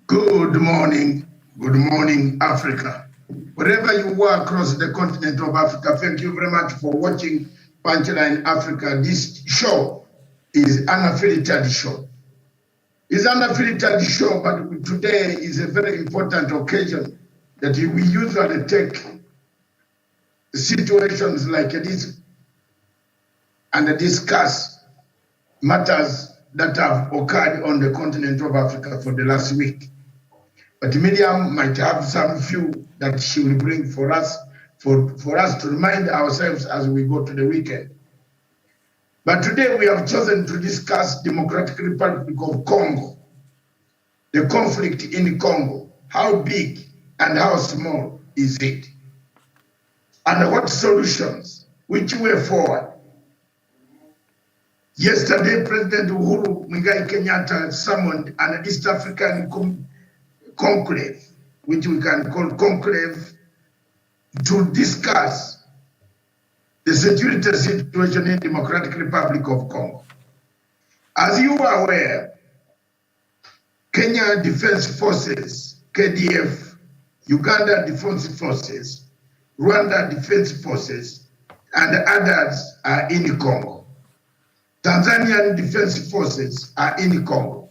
Good morning, Africa. Wherever you are across the continent of Africa, thank you very much for watching Punchline Africa. This show is an unfiltered show. It's an unfiltered show, but today is a very important occasion that we usually take situations like this and discuss matters that have occurred on the continent of Africa for the last week. But Miriam might have some few that she will bring for us to remind ourselves as we go to the weekend. But today we have chosen to discuss Democratic Republic of Congo, the conflict in Congo. How big and how small is it? And what solutions, which way forward? Yesterday, President Uhuru Muigai Kenyatta summoned an East African conclave, which we can call conclave, to discuss the security situation in Democratic Republic of Congo. As you are aware, Kenya Defense Forces, KDF, Uganda Defense Forces, Rwanda Defense Forces, and others are in Congo. Tanzanian Defense Forces are in Congo.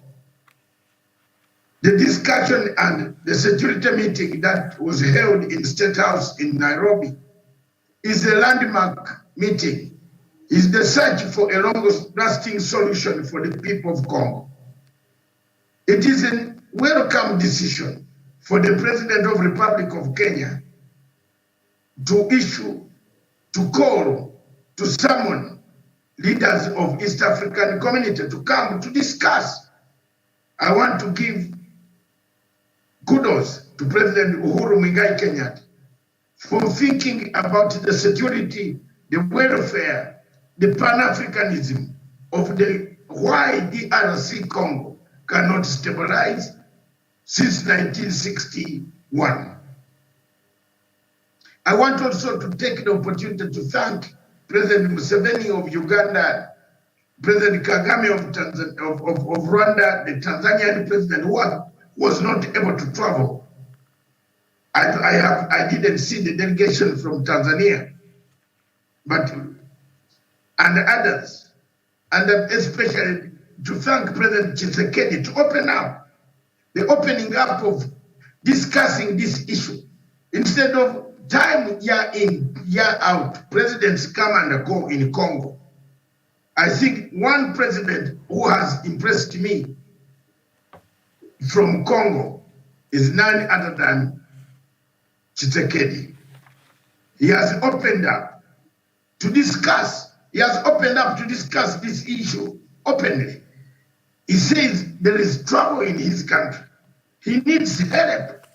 The discussion and the security meeting that was held in State House in Nairobi is a landmark meeting, is the search for a long-lasting solution for the people of Congo. It is a welcome decision for the President of the Republic of Kenya to call, to summon leaders of East African community to come to discuss. I want to give kudos to President Uhuru Muigai Kenyatta for thinking about the security, the welfare, the Pan-Africanism of why DRC Congo cannot stabilize since 1961. I want also to take the opportunity to thank President Museveni of Uganda, President Kagame of Rwanda, the Tanzanian president who was not able to travel. I didn't see the delegation from Tanzania, but and others, and especially to thank President Tshisekedi to open up, the opening up of discussing this issue. Instead of time year in, year out, presidents come and go in Congo. I think one president who has impressed me from Congo is none other than Tshisekedi. He has opened up to discuss. He has opened up to discuss this issue openly. He says there is trouble in his country. He needs help.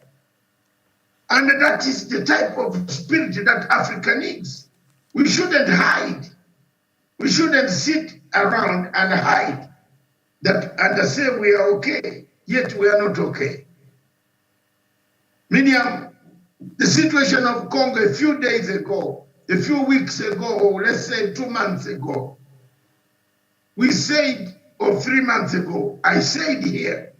And that is the type of spirit that Africa needs. We shouldn't hide. We shouldn't sit around and hide that and say we are okay, yet we are not okay. Miriam, the situation of Congo a few days ago, a few weeks ago, or let's say 2 months ago, we said, or 3 months ago, I said here,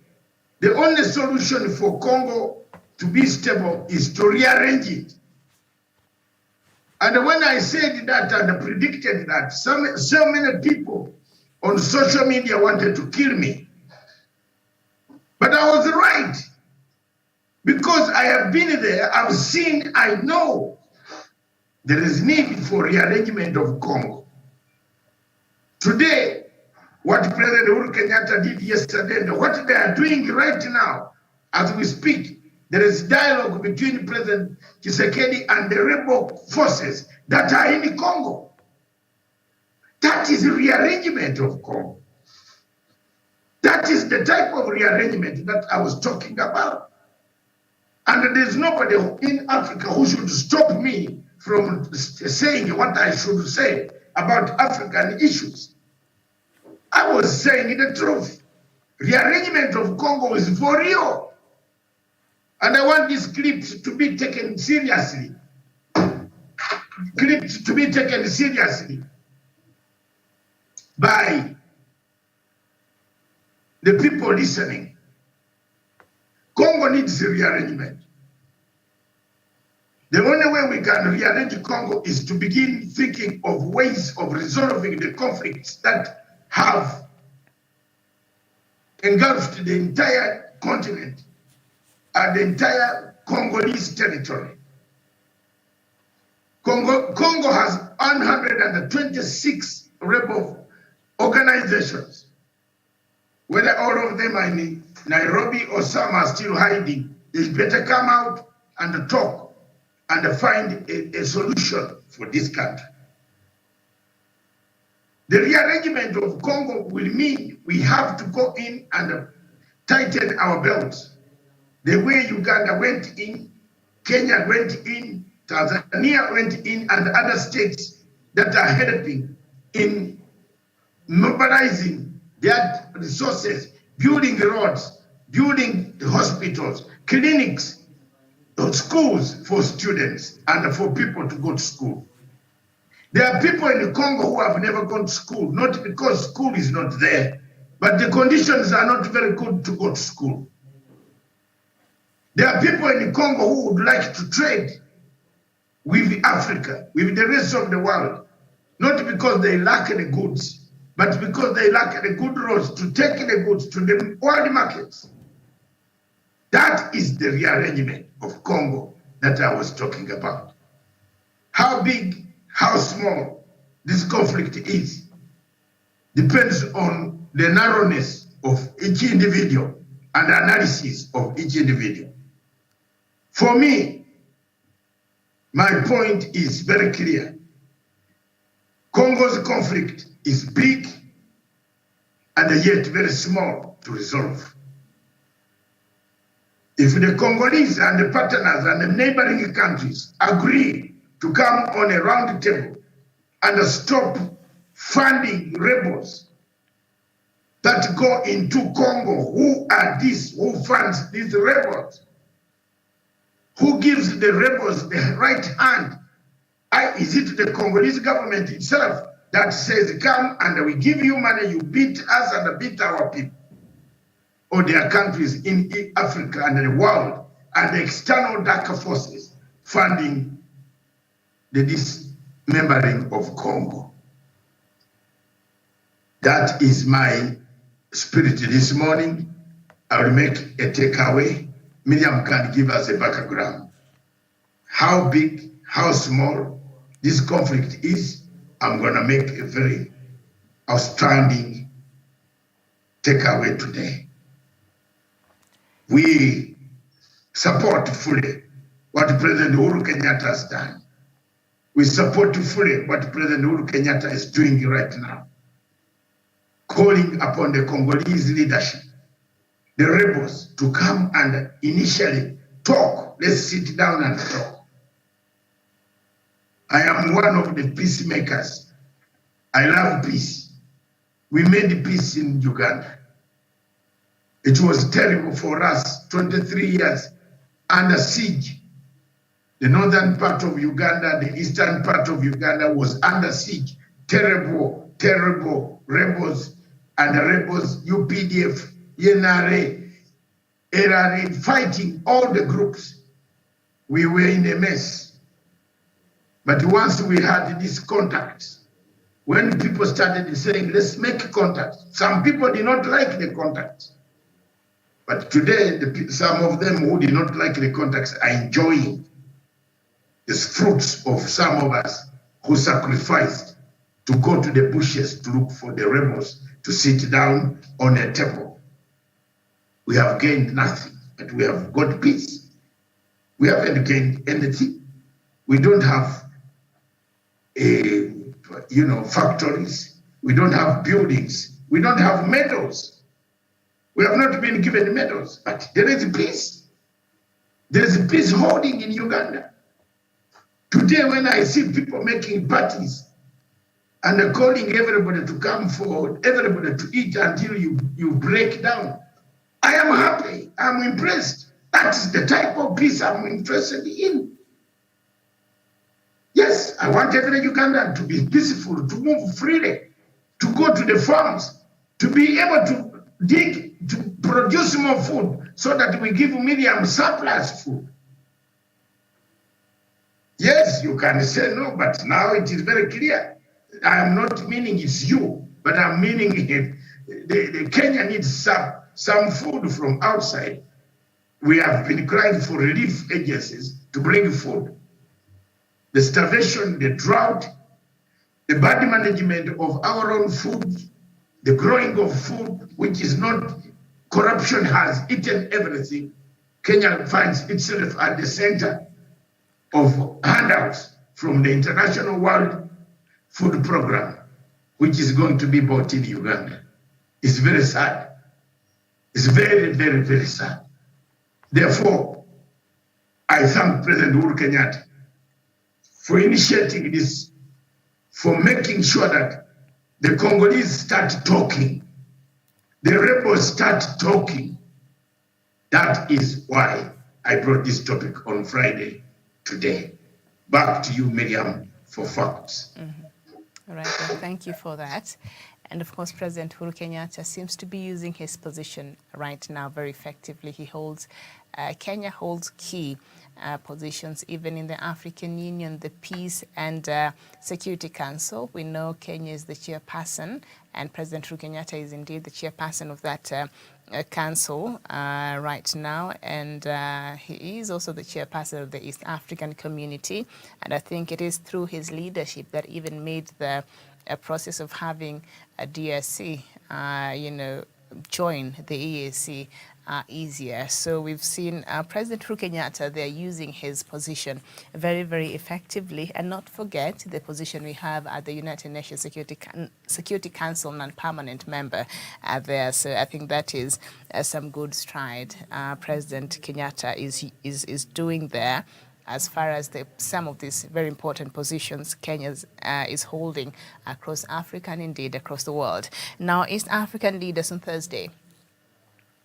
the only solution for Congo to be stable is to rearrange it. And when I said that and predicted that, so many people on social media wanted to kill me. But I was right. Because I have been there, I've seen, I know there is need for rearrangement of Congo. Today, what President Uhuru Kenyatta did yesterday, and what they are doing right now, as we speak, there is dialogue between President Tshisekedi and the rebel forces that are in Congo. That is rearrangement of Congo. That is the type of rearrangement that I was talking about. And there's nobody in Africa who should stop me from saying what I should say about African issues. I was saying the truth. Rearrangement of Congo is for real. And I want these clips to be taken seriously. Clips to be taken seriously by the people listening. Congo needs rearrangement. The only way we can rearrange Congo is to begin thinking of ways of resolving the conflicts that have engulfed the entire continent and the entire Congolese territory. Congo has 126 rebel organizations. Whether all of them are in Nairobi or some are still hiding, they better come out and talk and find a solution for this country. The rearrangement of Congo will mean we have to go in and tighten our belts. The way Uganda went in, Kenya went in, Tanzania went in, and other states that are helping in mobilizing their resources, building roads, building hospitals, clinics, schools for students and for people to go to school. There are people in Congo who have never gone to school, not because school is not there, but the conditions are not very good to go to school. There are people in Congo who would like to trade with Africa, with the rest of the world, not because they lack the goods, but because they lack the good roads to take the goods to the world markets. That is the rearrangement of Congo that I was talking about. How big, how small this conflict is depends on the narrowness of each individual and the analysis of each individual. For me, my point is very clear. Congo's conflict is big and yet very small to resolve. If the Congolese and the partners and the neighboring countries agree to come on a round table and stop funding rebels that go into Congo, who are these, who funds these rebels? Who gives the rebels the right hand? Is it the Congolese government itself that says, come and we give you money, you beat us and beat our people? Or there are countries in Africa and the world and the external dark forces funding the dismembering of Congo? That is my spirit this morning. I will make a takeaway. Miriam can give us a background. How big, how small this conflict is, I'm going to make a very outstanding takeaway today. We support fully what President Uhuru Kenyatta has done. We support fully what President Uhuru Kenyatta is doing right now, calling upon the Congolese leadership, the rebels, to come and initially talk. Let's sit down and talk. I am one of the peacemakers. I love peace. We made peace in Uganda. It was terrible for us, 23 years under siege. The northern part of Uganda, the eastern part of Uganda was under siege. Terrible, terrible rebels and the rebels, UPDF, NRA, LRA, fighting all the groups. We were in a mess. But once we had these contacts, when people started saying, let's make contact, some people did not like the contacts. But today, some of them who did not like the contacts are enjoying the fruits of some of us who sacrificed to go to the bushes to look for the rebels to sit down on a table. We have gained nothing, but we have got peace. We haven't gained anything. We don't have factories. We don't have buildings. We don't have medals. We have not been given medals, but there is peace. There is peace holding in Uganda. Today, when I see people making parties and calling everybody to come forward, everybody to eat until you break down, I am happy. I'm impressed. That is the type of peace I'm interested in. Yes, I want every Ugandan to be peaceful, to move freely, to go to the farms, to be able to dig to produce more food so that we give Miriam surplus food. Yes, you can say no, but now it is very clear. I am not meaning it's you, but I'm meaning the Kenya needs some food from outside. We have been crying for relief agencies to bring food. The starvation, the drought, the bad management of our own food, the growing of food, which is not, corruption has eaten everything. Kenya finds itself at the center of handouts from the International World Food Program, which is going to be bought in Uganda. It's very sad. It's very, very, very sad. Therefore, I thank President Uhuru Kenyatta for initiating this, for making sure that the Congolese start talking, the rebels start talking. That is why I brought this topic on Friday today. Back to you, Miriam, for facts. All right, well, thank you for that. And of course, President Uhuru Kenyatta seems to be using his position right now very effectively. He holds, Kenya holds key positions even in the African Union, the Peace and Security Council. We know Kenya is the chairperson, and President Uhuru Kenyatta is indeed the chairperson of that council right now, and he is also the chairperson of the East African Community. And I think it is through his leadership that even made the process of having a DRC, join the EAC easier. So we've seen President Uhuru Kenyatta there using his position very, very effectively, and not forget the position we have at the United Nations Security Council non-permanent member there. So I think that is some good stride President Kenyatta is doing there, as far as some of these very important positions Kenya is holding across Africa and indeed across the world. Now, East African leaders on Thursday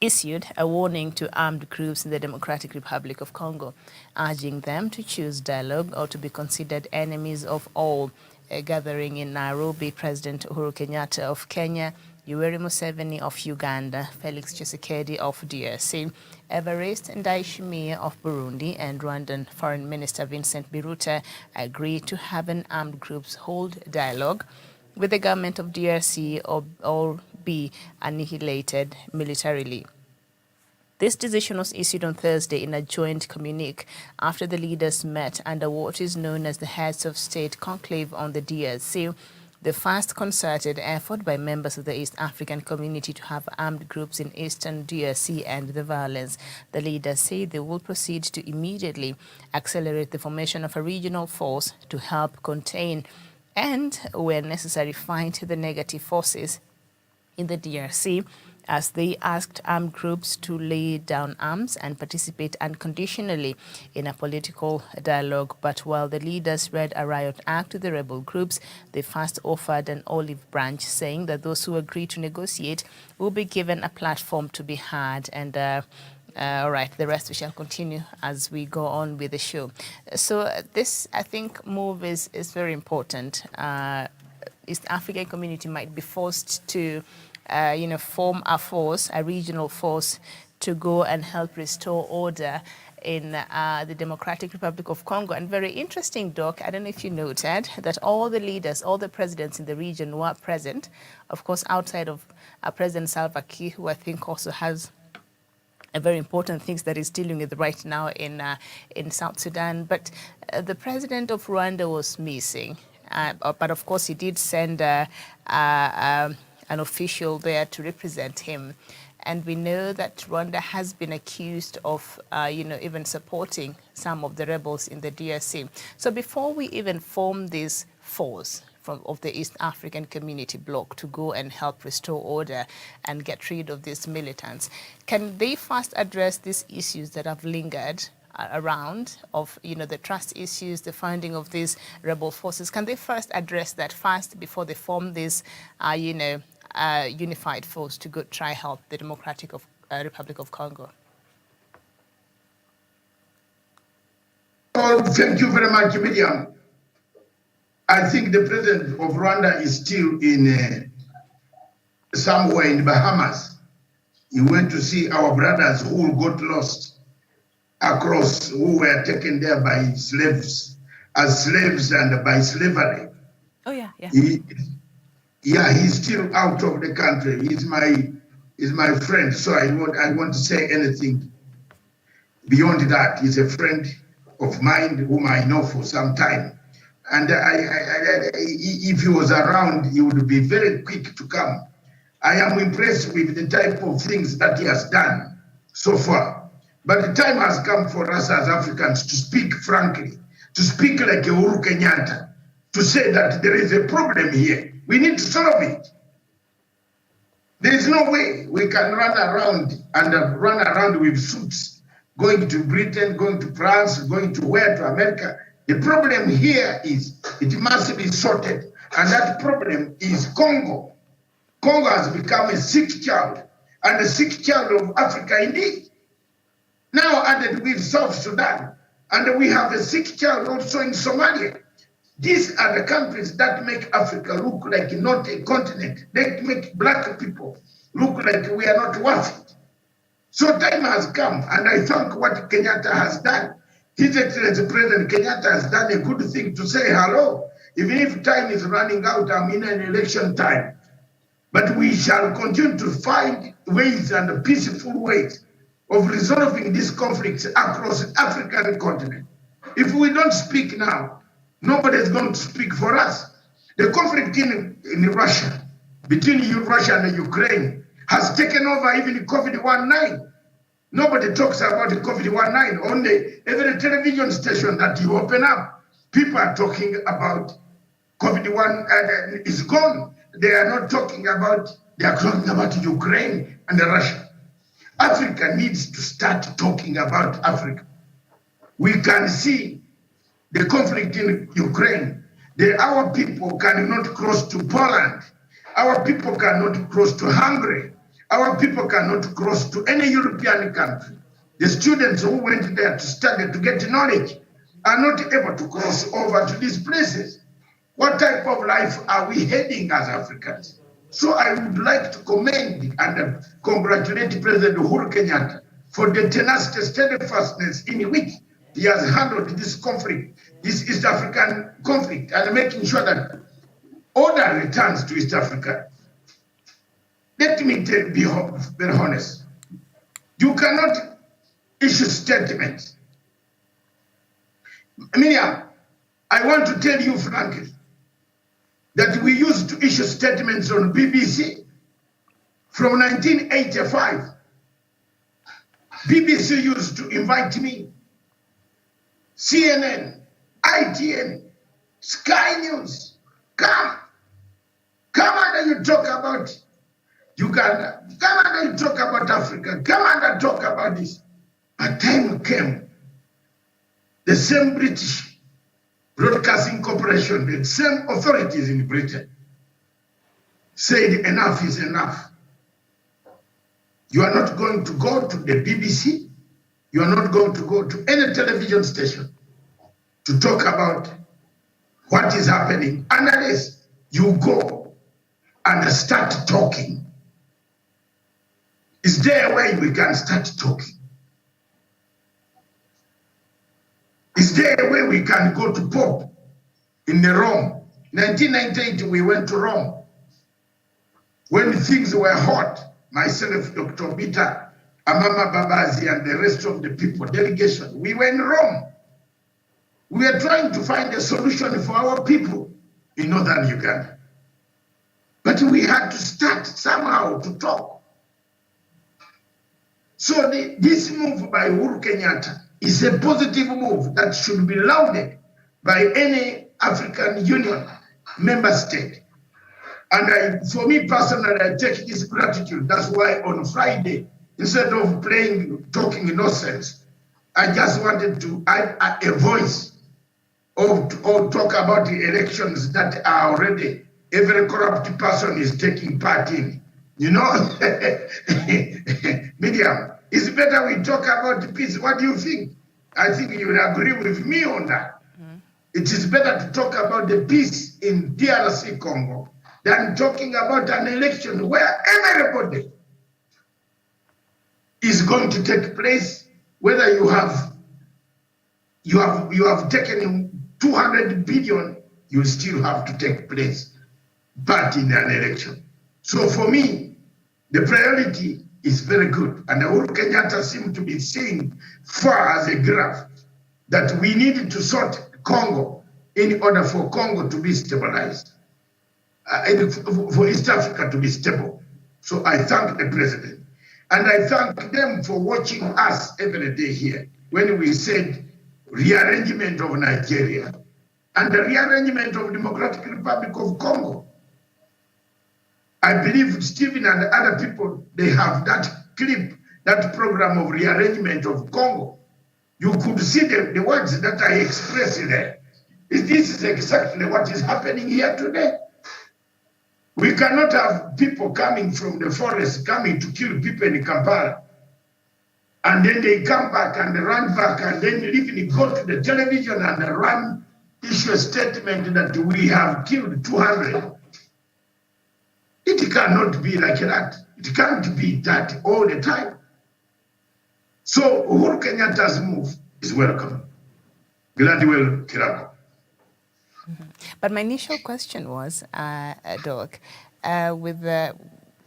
issued a warning to armed groups in the Democratic Republic of Congo, urging them to choose dialogue or to be considered enemies of all. A gathering in Nairobi, President Uhuru Kenyatta of Kenya, Yoweri Museveni of Uganda, Felix Tshisekedi of DRC, Evariste Ndayishimiye of Burundi, and Rwandan Foreign Minister Vincent Biruta agreed to have an armed groups hold dialogue with the government of DRC or be annihilated militarily. This decision was issued on Thursday in a joint communique after the leaders met under what is known as the Heads of State Conclave on the DRC, the first concerted effort by members of the East African Community to have armed groups in eastern DRC and the violence. The leaders say they will proceed to immediately accelerate the formation of a regional force to help contain and, where necessary, fight the negative forces in the DRC, as they asked armed groups to lay down arms and participate unconditionally in a political dialogue. But while the leaders read a riot act to the rebel groups, they first offered an olive branch, saying that those who agree to negotiate will be given a platform to be heard. And all right, the rest we shall continue as we go on with the show. So this, I think, move is very important. East African Community might be forced to form a force, a regional force, to go and help restore order in the Democratic Republic of Congo. And very interesting, Doc, I don't know if you noted that all the leaders, all the presidents in the region were present, of course, outside of President Salva Kiir, who I think also has a very important things that he's dealing with right now in South Sudan. But the president of Rwanda was missing. But of course, he did send an official there to represent him. And we know that Rwanda has been accused of, even supporting some of the rebels in the DRC. So before we even form this force of the East African Community bloc to go and help restore order and get rid of these militants, can they first address these issues that have lingered around of, the trust issues, the funding of these rebel forces? Can they first address that first before they form this, unified force to go try help the Democratic Republic of Congo? Oh, thank you very much, Miriam. I think the president of Rwanda is still in somewhere in Bahamas. He went to see our brothers who got lost across, who were taken there by slaves, as slaves and by slavery. Oh, yeah, yeah. He's still out of the country. He's my friend, so I won't say anything beyond that. He's a friend of mine whom I know for some time. And if he was around, he would be very quick to come. I am impressed with the type of things that he has done so far. But the time has come for us as Africans to speak frankly, to speak like Uhuru Kenyatta, to say that there is a problem here. We need to solve it. There is no way we can run around with suits, going to Britain, going to France, going to where, to America. The problem here is it must be sorted, and that problem is Congo. Congo has become a sick child, and a sick child of Africa indeed. Now added with South Sudan, and we have a sick child also in Somalia. These are the countries that make Africa look like not a continent. They make black people look like we are not worth it. So time has come, and I thank what Kenyatta has done. His Excellency President Kenyatta has done a good thing to say hello. Even if time is running out, I'm in an election time. But we shall continue to find ways and peaceful ways of resolving these conflicts across the African continent. If we don't speak now, nobody is going to speak for us. The conflict in Russia, between Russia and Ukraine, has taken over even COVID-19. Nobody talks about the COVID-19. Only every television station that you open up, people are talking about COVID-19 is gone. They are not talking about, they are talking about Ukraine and Russia. Africa needs to start talking about Africa. We can see the conflict in Ukraine. Our people cannot cross to Poland. Our people cannot cross to Hungary. Our people cannot cross to any European country. The students who went there to study, to get knowledge, are not able to cross over to these places. What type of life are we heading as Africans? So I would like to commend and congratulate President Uhuru Kenyatta for the tenacity, steadfastness in which he has handled this conflict, this East African conflict, and making sure that order returns to East Africa. Let me be very honest. You cannot issue statements. Miriam, I want to tell you frankly that we used to issue statements on BBC from 1985. BBC used to invite me, CNN, ITN, Sky News, come and you talk about Uganda, come and you talk about Africa, come and talk about this. But time came, the same British Broadcasting Corporation, the same authorities in Britain said enough is enough. You are not going to go to the BBC, you are not going to go to any television station to talk about what is happening unless you go and start talking. Is there a way we can start talking? Is there a way we can go to Pope in Rome? 1998, we went to Rome. When things were hot, myself, Dr. Bita, Amama Babazi, and the rest of the people, delegation, we were in Rome. We are trying to find a solution for our people in northern Uganda. But we had to start somehow to talk. So this move by Uhuru Kenyatta is a positive move that should be lauded by any African Union member state. And for me personally, I take this gratitude. That's why on Friday, instead of talking nonsense, I just wanted to add a voice or talk about the elections that are already every corrupt person is taking part in. You know, Miriam, it's better we talk about peace. What do you think? I think you will agree with me on that. Mm-hmm. It is better to talk about the peace in DRC Congo than talking about an election where everybody is going to take place, whether you have taken 200 billion, you still have to take place part in an election. So for me, the priority is very good. And Uhuru Kenyatta seemed to be seeing far as a graph that we needed to sort Congo in order for Congo to be stabilized, and for East Africa to be stable. So I thank the president. And I thank them for watching us every day here when we said rearrangement of Nigeria and the rearrangement of Democratic Republic of Congo. I believe Stephen and other people, they have that clip, that program of rearrangement of Congo. You could see the words that I expressed there. This is exactly what is happening here today. We cannot have people coming from the forest, coming to kill people in Kampala. And then they come back and they run back and then even go to the television and issue a statement that we have killed 200. It cannot be like that. It can't be that all the time. So Uhuru Kenyatta's move is welcome. Gladwell Kirako. But my initial question was, Doc, with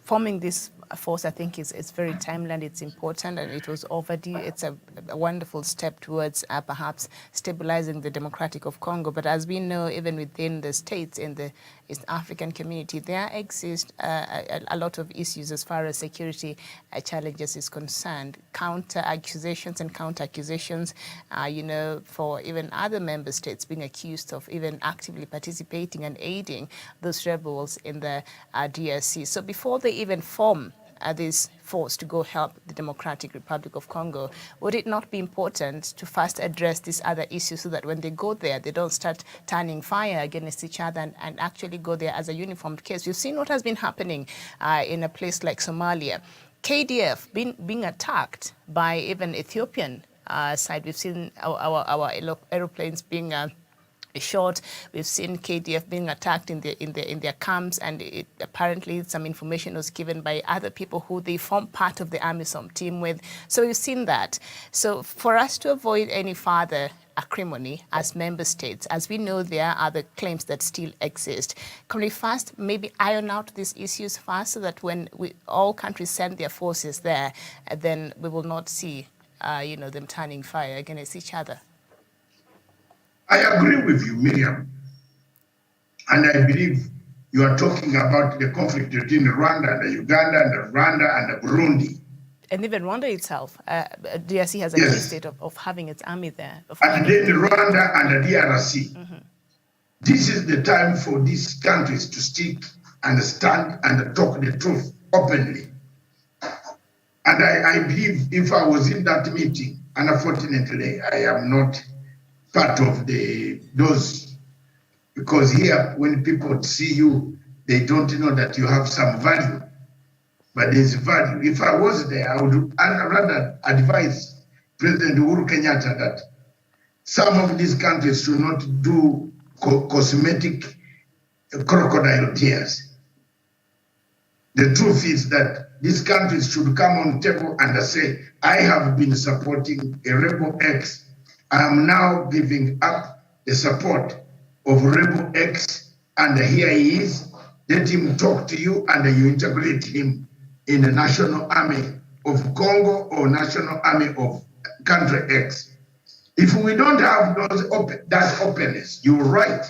forming this force, I think it's very timely and it's important and it was overdue. It's a wonderful step towards perhaps stabilizing the Democratic of Congo. But as we know, even within the states in the East African community, there exist a lot of issues as far as security challenges is concerned. Counter-accusations and counter-accusations, for even other member states being accused of even actively participating and aiding those rebels in the DRC. So before they even form this force to go help the Democratic Republic of Congo, would it not be important to first address these other issues so that when they go there, they don't start turning fire against each other and actually go there as a uniformed case? We've seen what has been happening in a place like Somalia. KDF being attacked by even Ethiopian side. We've seen our aeroplanes being shot. We've seen KDF being attacked in their camps, and apparently some information was given by other people who they form part of the AMISOM team with. So we've seen that. So for us to avoid any further acrimony as member states, as we know there are other claims that still exist, can we first maybe iron out these issues first so that when all countries send their forces there, then we will not see them turning fire against each other? I agree with you, Miriam. And I believe you are talking about the conflict between Rwanda and Uganda and Rwanda and Burundi. And even Rwanda itself, DRC has a key state of having its army there. And then Rwanda and the DRC. Mm-hmm. This is the time for these countries to stick and stand and talk the truth openly. And I believe if I was in that meeting, and unfortunately I am not part of those, because here when people see you, they don't know that you have some value, but there's value. If I was there, I would rather advise President Uhuru Kenyatta that some of these countries should not do cosmetic crocodile tears. The truth is that these countries should come on the table and say, I have been supporting a rebel X. I am now giving up the support of Rebel X, and here he is. Let him talk to you, and you integrate him in the National Army of Congo or National Army of country X. If we don't have that openness, you're right.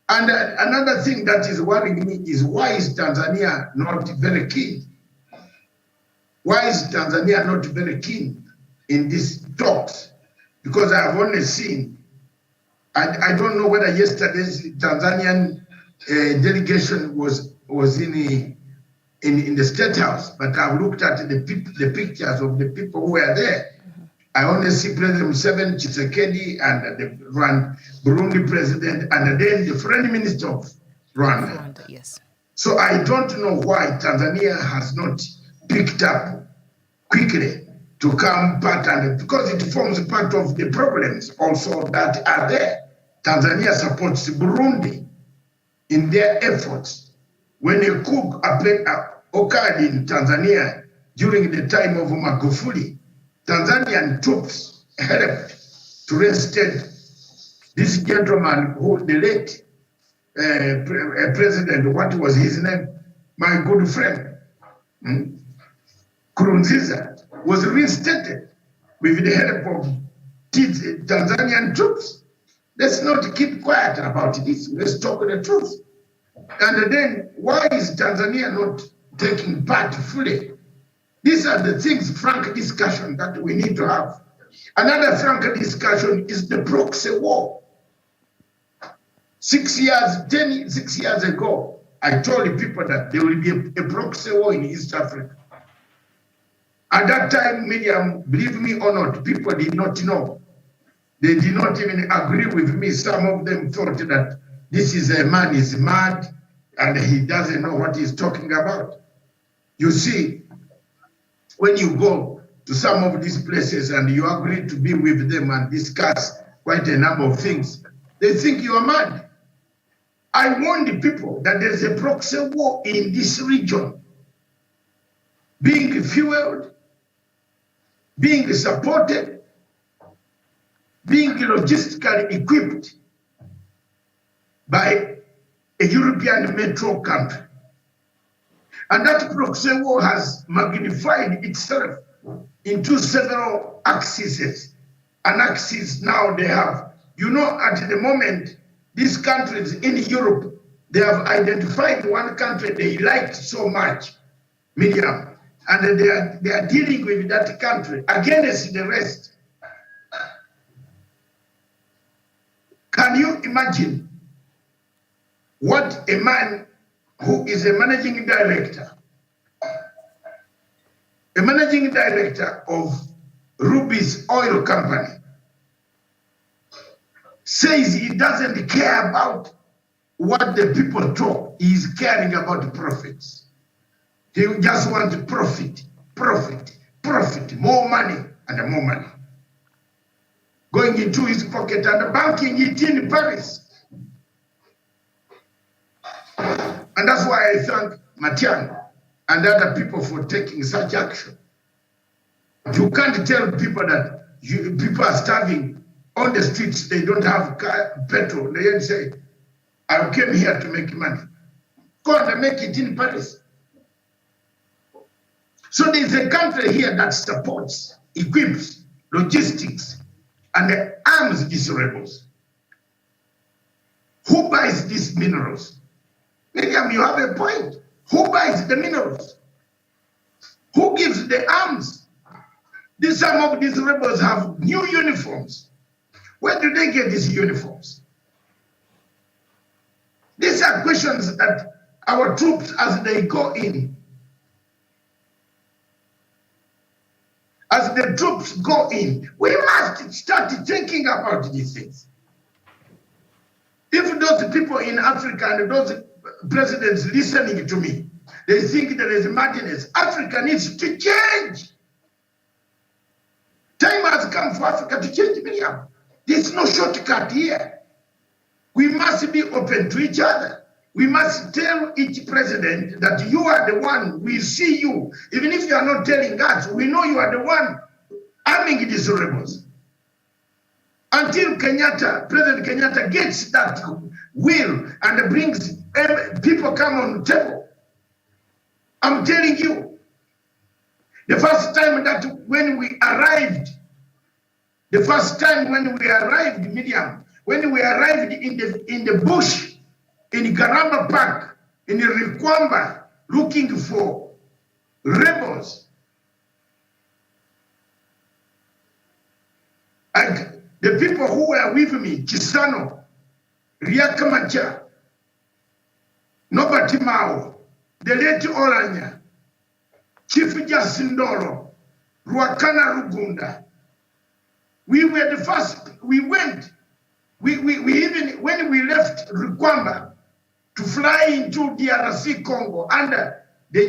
And another thing that is worrying me is, why is Tanzania not very keen? Why is Tanzania not very keen in these talks? Because I have only seen, I don't know whether yesterday's Tanzanian delegation was in the State House, but I've looked at the pictures of the people who were there. Mm-hmm. I only see President Museveni, Tshisekedi, and the Burundi president, and then the Foreign Minister of Rwanda. Yes. So I don't know why Tanzania has not picked up quickly to come part, and because it forms part of the problems also that are there. Tanzania supports Burundi in their efforts. When a coup occurred in Tanzania during the time of Magufuli, Tanzanian troops helped to reinstate this gentleman who, the late president, what was his name? My good friend, Nkurunziza, was reinstated with the help of Tanzanian troops. Let's not keep quiet about this. Let's talk the truth. And then, why is Tanzania not taking part fully? These are the things, frank discussion that we need to have. Another frank discussion is the proxy war. 6 years ago, I told the people that there will be a proxy war in East Africa. At that time, Miriam, believe me or not, people did not know. They did not even agree with me. Some of them thought that this is a man is mad and he doesn't know what he's talking about. You see, when you go to some of these places and you agree to be with them and discuss quite a number of things, they think you are mad. I warn the people that there's a proxy war in this region, being fueled, being supported, being logistically equipped by a European metro country. And that proxy war has magnified itself into several axes. An axis now they have. You know, at the moment, these countries in Europe, they have identified one country they liked so much, Miriam, and they are dealing with that country against the rest. Can you imagine what a man who is a managing director of Ruby's oil company, says he doesn't care about what the people talk. He's caring about profits. He just wants profit, more money and more money. Going into his pocket and banking it in Paris. And that's why I thank Matiang and other people for taking such action. You can't tell people that people are starving on the streets, they don't have petrol. They say, I came here to make money. Go and make it in Paris. So there's a country here that supports, equips, logistics, and arms these rebels. Who buys these minerals? Miriam, you have a point. Who buys the minerals? Who gives the arms? Some of these rebels have new uniforms. Where do they get these uniforms? These are questions that our troops, as they go in, as the troops go in, we must start thinking about these things. If those people in Africa and those presidents listening to me, they think there is madness, Africa needs to change. Time has come for Africa to change, Miriam. There's no shortcut here. We must be open to each other. We must tell each president that you are the one, we see you. Even if you are not telling us, we know you are the one arming these rebels. Until President Kenyatta gets that will and brings people come on the table. I'm telling you, the first time that when we arrived, Miriam, when we arrived in the bush, in Garamba Park, in Rikwamba, looking for rebels, and the people who were with me, Chisano, Riakamacha, Nobati Mao, the late Oranya, Chief Jasindoro, Ruakana Rugunda. We were the first, we went, we even, when we left Rikwamba to fly into DRC Congo under the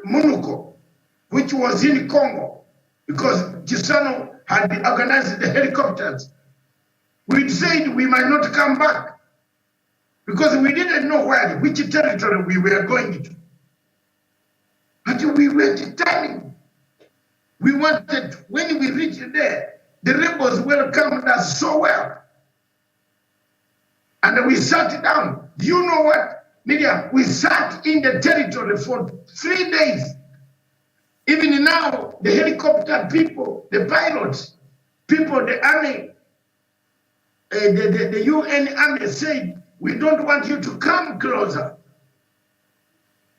MONUSCO, which was in Congo, because Chisano had organized the helicopters. We said we might not come back because we didn't know which territory we were going to. But we were determined. We wanted, when we reached there, the rebels welcomed us so well. And we sat down. Do you know what, Miriam? We sat in the territory for 3 days. Even now, the helicopter people, the pilots, people, the army, the UN army said, we don't want you to come closer.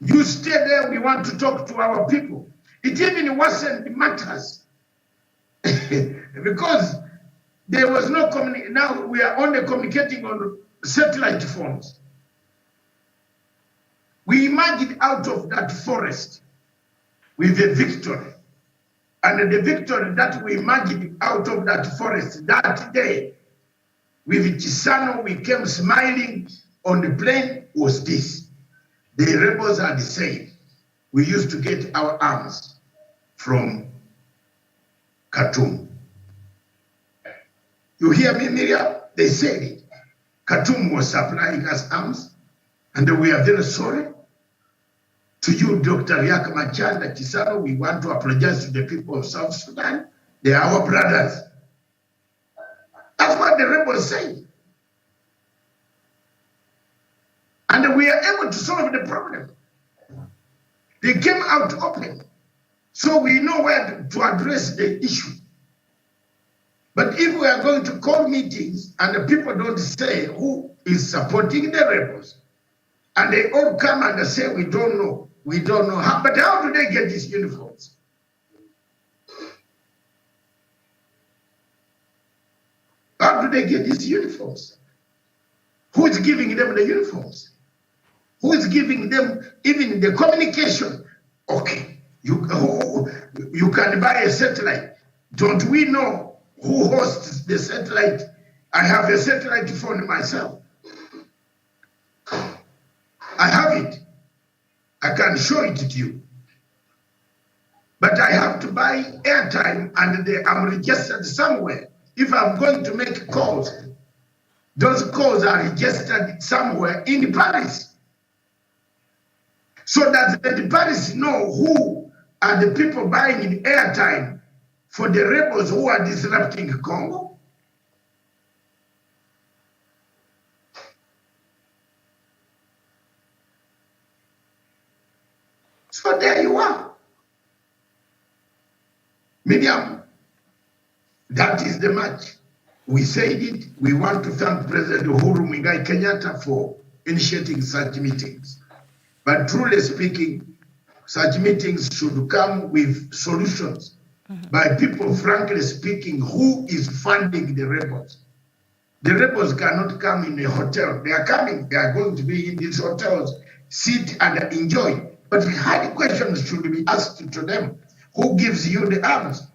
You stay there, we want to talk to our people. It even wasn't matters. Because there was no communication. Now we are only communicating on satellite phones. We emerged out of that forest with a victory. And the victory that we emerged out of that forest that day, with Chisano, we came smiling on the plane, was this. The rebels are the same. We used to get our arms from Khartoum. You hear me, Miriam? They said it. Khartoum was supplying us arms, and we are very sorry. To you, Dr. Riek Machar Chisano, we want to apologize to the people of South Sudan. They are our brothers. That's what the rebels say. And we are able to solve the problem. They came out open. So we know where to address the issue. But if we are going to call meetings and the people don't say who is supporting the rebels, and they all come and say, we don't know how, but how do they get these uniforms? How do they get these uniforms? Who is giving them the uniforms? Who is giving them even the communication? Okay, you can buy a satellite. Don't we know who hosts the satellite? I have a satellite phone myself. I have it. I can show it to you. But I have to buy airtime and I'm registered somewhere. If I'm going to make calls, those calls are registered somewhere in Paris. So that the Paris know who are the people buying airtime for the rebels who are disrupting Congo. So there you are. Miriam, that is the match. We said it. We want to thank President Uhuru Muigai Kenyatta for initiating such meetings. But truly speaking, such meetings should come with solutions by people, frankly speaking, who is funding the rebels. The rebels cannot come in a hotel. They are coming. They are going to be in these hotels, sit and enjoy. But hard questions should be asked to them. Who gives you the arms?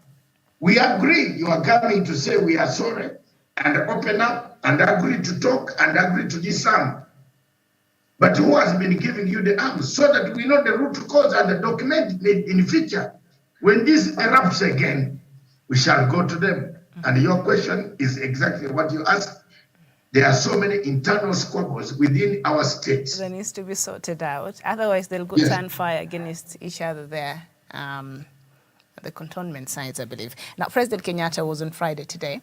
We agree you are coming to say we are sorry and open up and agree to talk and agree to disarm. But who has been giving you the arms so that we know the root cause and document it in the future? When this erupts again, we shall go to them. And your question is exactly what you asked. There are so many internal squabbles within our states. That needs to be sorted out. Otherwise, they'll go turn fire against each other there. The cantonment sites, I believe. Now, President Kenyatta was on Friday today.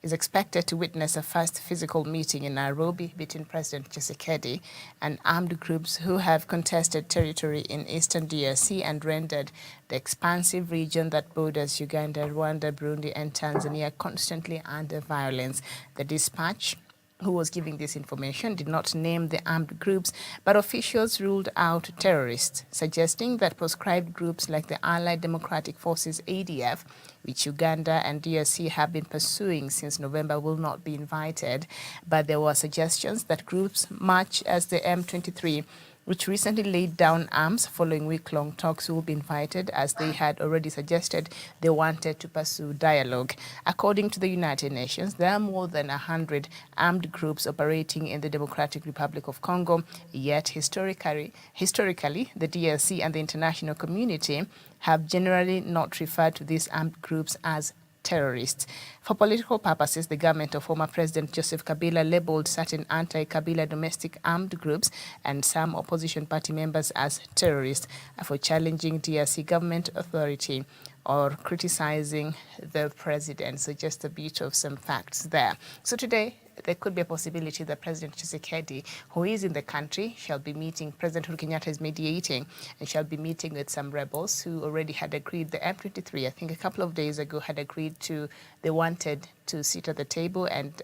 Is expected to witness a first physical meeting in Nairobi between President Tshisekedi and armed groups who have contested territory in eastern DRC and rendered the expansive region that borders Uganda, Rwanda, Burundi, and Tanzania constantly under violence. The dispatch, who was giving this information, did not name the armed groups, but officials ruled out terrorists, suggesting that proscribed groups like the Allied Democratic Forces ADF, which Uganda and DRC have been pursuing since November, will not be invited. But there were suggestions that groups much as the M23, which recently laid down arms following week-long talks, will be invited, as they had already suggested they wanted to pursue dialogue. According to the United Nations, there are more than 100 armed groups operating in the Democratic Republic of Congo, yet historically, the DRC and the international community have generally not referred to these armed groups as terrorists. For political purposes, the government of former President Joseph Kabila labeled certain anti-Kabila domestic armed groups and some opposition party members as terrorists for challenging DRC government authority or criticizing the president. So just a bit of some facts there. So today, there could be a possibility that President Tshisekedi, who is in the country, shall be meeting, President Uhuru Kenyatta is mediating, and shall be meeting with some rebels who already had agreed, the M23, I think a couple of days ago, had agreed to, they wanted to sit at the table and,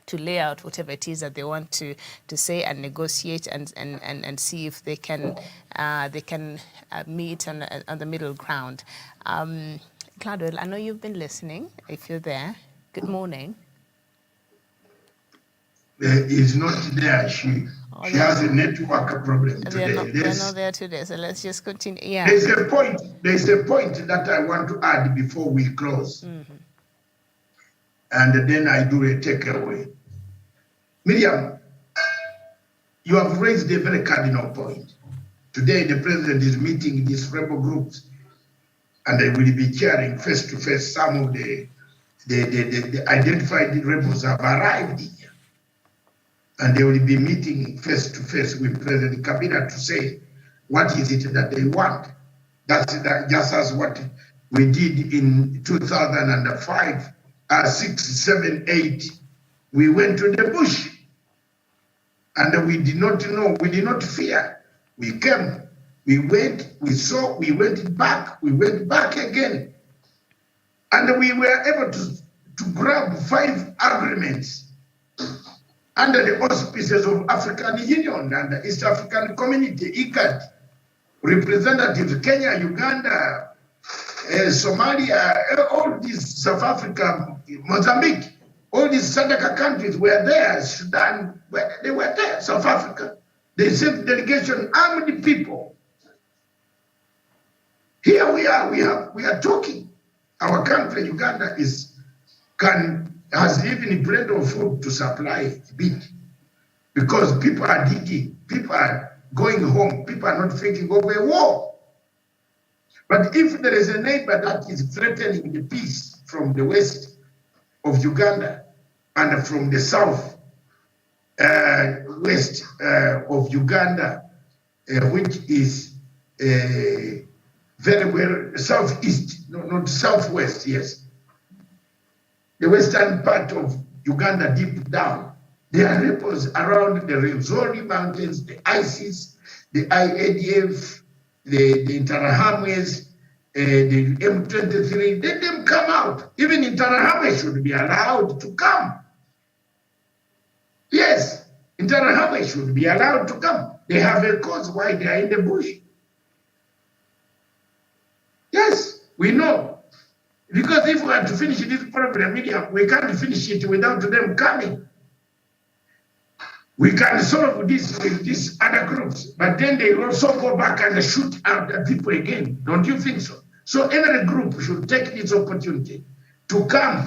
to lay out whatever it is that they want to say and negotiate and see if they can meet on the middle ground. Gladwell, I know you've been listening. If you're there, good morning. Is not there. She has a network problem today. They're not there today, so let's just continue. Yeah. There's a point that I want to add before we close. And then I do a takeaway. Miriam, you have raised a very cardinal point. Today, the president is meeting these rebel groups, and they will be chairing face to face. Some of the identified rebels have arrived here, and they will be meeting face to face with President Kabila to say what is it that they want. That's just as what we did in 2005, 6, 7, 8. We went to the bush, and we did not know, we did not fear. We came, we went, we saw, we went back again. And we were able to grab 5 agreements under the auspices of African Union and the East African Community, IGAD, representatives Kenya, Uganda, Somalia, all these South Africa, Mozambique, all these SADC countries were there, Sudan, they were there, South Africa. They sent delegation, armed people. Here we are talking. Our country, Uganda, has even plenty of food to supply a bit, because people are digging, people are going home, people are not thinking of a war. But if there is a neighbor that is threatening the peace from the west of Uganda and from the south west of Uganda, which is very well southeast, not southwest, yes. The western part of Uganda, deep down, there are rebels around the Rwenzori Mountains, the ISIS, the IADF, the Interahamwe, the M23. Let them come out. Even Interahamwe should be allowed to come. Yes, Interahamwe should be allowed to come. They have a cause why they are in the bush. Yes, we know. Because if we are to finish this problem, we can't finish it without them coming. We can solve this with these other groups, but then they also go back and shoot out the people again. Don't you think so? So every group should take this opportunity to come.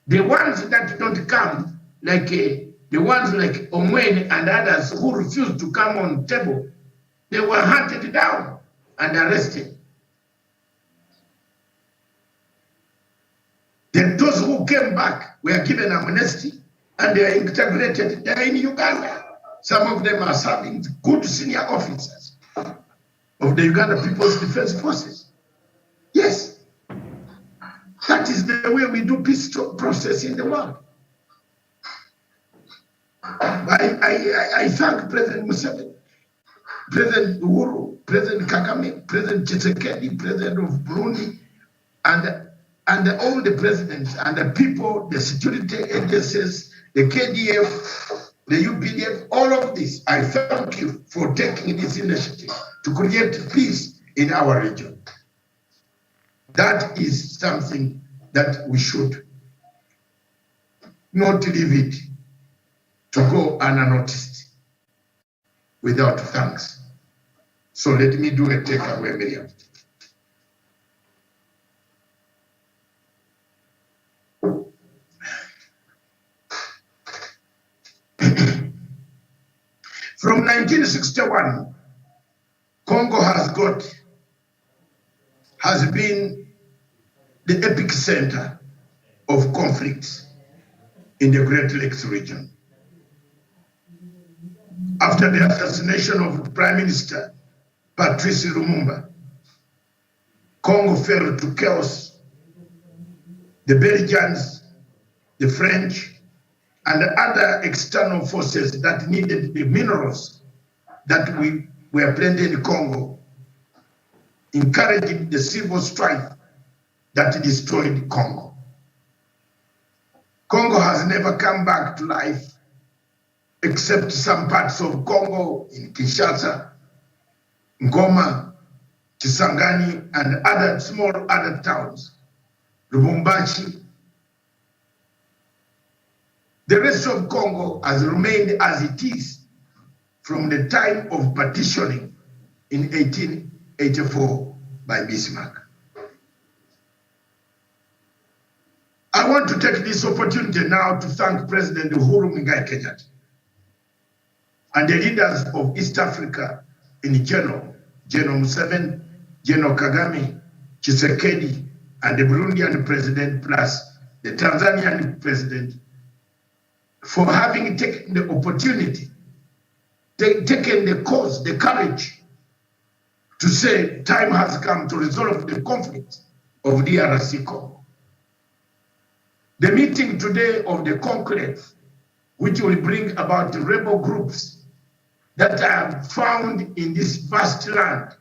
The ones that don't come, like the ones like Omwen and others who refused to come on table, they were hunted down and arrested. Then those who came back were given amnesty and they are integrated. They are in Uganda. Some of them are serving good senior officers of the Uganda People's Defense Forces. Yes, that is the way we do peace process in the world. I thank President Museveni, President Uhuru, President Kagame, President Tshisekedi, President of Burundi, and all the presidents and the people, the security agencies, the KDF, the UPDF, all of this. I thank you for taking this initiative to create peace in our region. That is something that we should not leave it to go unnoticed without thanks. So let me do a takeaway, Miriam. From 1961, Congo has been the epicenter of conflicts in the Great Lakes region. After the assassination of Prime Minister Patrice Lumumba, Congo fell to chaos. The Belgians, the French, and the other external forces that needed the minerals that were planted in Congo, encouraging the civil strife that destroyed Congo. Congo has never come back to life, except some parts of Congo in Kinshasa, Ngoma, Kisangani, and other small other towns, Lubumbashi. The rest of Congo has remained as it is from the time of partitioning in 1884 by Bismarck. I want to take this opportunity now to thank President Uhuru Muigai Kenyatta and the leaders of East Africa in general, General Museveni, General Kagame, Tshisekedi, and the Burundian president, plus the Tanzanian president, for having taken the opportunity, taken the cause, the courage to say time has come to resolve the conflict of DRC Congo. The meeting today of the conclave, which will bring about the rebel groups that are found in this vast land,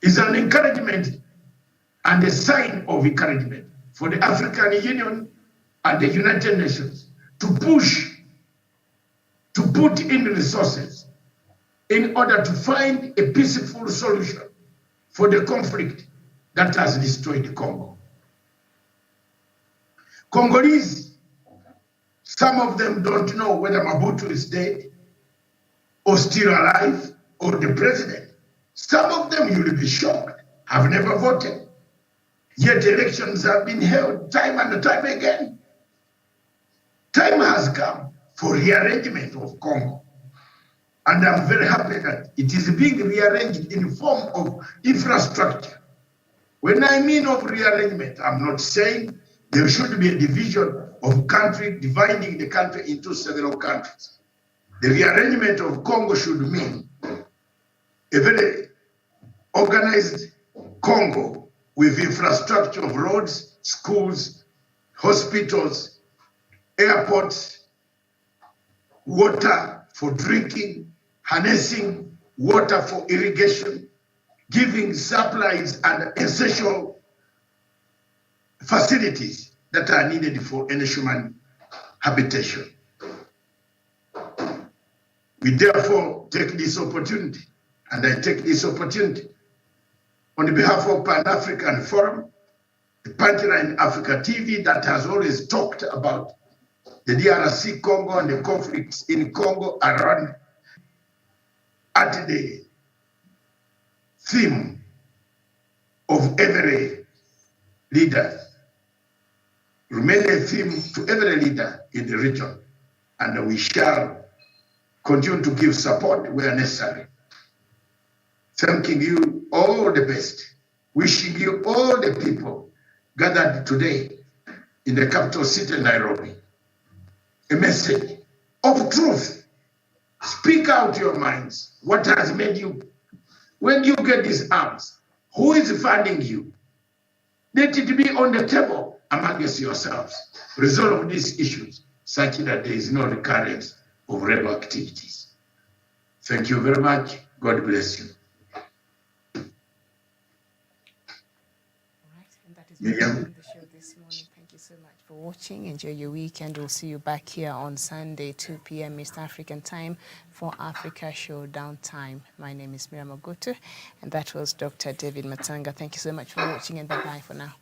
is an encouragement and a sign of encouragement for the African Union and the United Nations to push, to put in resources in order to find a peaceful solution for the conflict that has destroyed the Congo. Congolese, some of them don't know whether Mobutu is dead or still alive or the president. Some of them, you will be shocked, have never voted. Yet elections have been held time and time again. Time has come for rearrangement of Congo. And I'm very happy that it is being rearranged in the form of infrastructure. When I mean of rearrangement, I'm not saying there should be a division of country, dividing the country into several countries. The rearrangement of Congo should mean a very organized Congo with infrastructure of roads, schools, hospitals, airports, water for drinking, harnessing water for irrigation, giving supplies and essential facilities that are needed for any human habitation. We therefore take this opportunity, and I take this opportunity on behalf of Pan-African Forum, the Punchline Africa TV that has always talked about the DRC Congo and the conflicts in Congo around at the theme of every leader, remain a theme to every leader in the region, and we shall continue to give support where necessary. Thanking you all the best, wishing you all the people gathered today in the capital city, Nairobi, a message of truth. Speak out your minds. What has made you, when you get these arms, who is funding you? Let it be on the table amongst yourselves. Resolve these issues such that there is no recurrence of rebel activities. Thank you very much. God bless you. The show this morning. Thank you so much for watching. Enjoy your weekend. We'll see you back here on Sunday, 2 p.m. East African time for Africa Showdown time. My name is Miriam Ogoto, and that was Dr. David Matanga. Thank you so much for watching, and bye-bye for now.